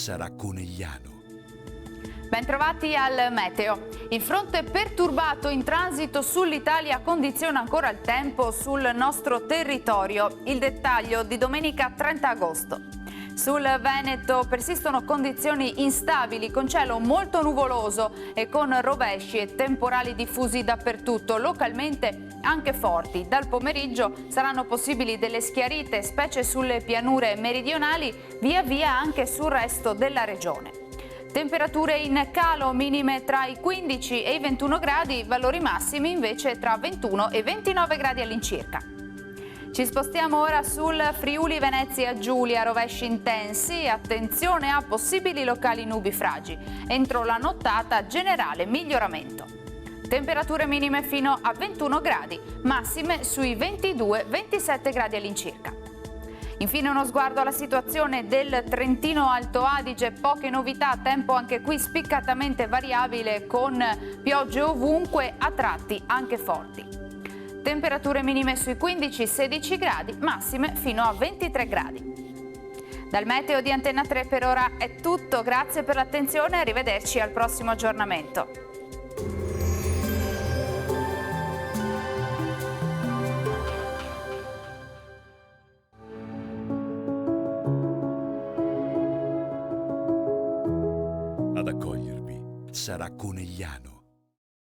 sarà Conegliano. Bentrovati al meteo. Il fronte perturbato in transito sull'Italia condiziona ancora il tempo sul nostro territorio. Il dettaglio di domenica 30 agosto. Sul Veneto persistono condizioni instabili con cielo molto nuvoloso e con rovesci e temporali diffusi dappertutto, localmente anche forti. Dal pomeriggio saranno possibili delle schiarite, specie sulle pianure meridionali, via via anche sul resto della regione. Temperature in calo, minime tra i 15 e i 21 gradi, valori massimi invece tra 21 e 29 gradi all'incirca. Ci spostiamo ora sul Friuli Venezia Giulia, rovesci intensi, attenzione a possibili locali nubifragi. Entro la nottata generale miglioramento. Temperature minime fino a 21 gradi, massime sui 22-27 gradi all'incirca. Infine uno sguardo alla situazione del Trentino Alto Adige, poche novità, tempo anche qui spiccatamente variabile con piogge ovunque, a tratti anche forti. Temperature minime sui 15-16 gradi, massime fino a 23 gradi. Dal meteo di Antenna 3 per ora è tutto, grazie per l'attenzione e arrivederci al prossimo aggiornamento. Ad accogliervi sarà Conegliano.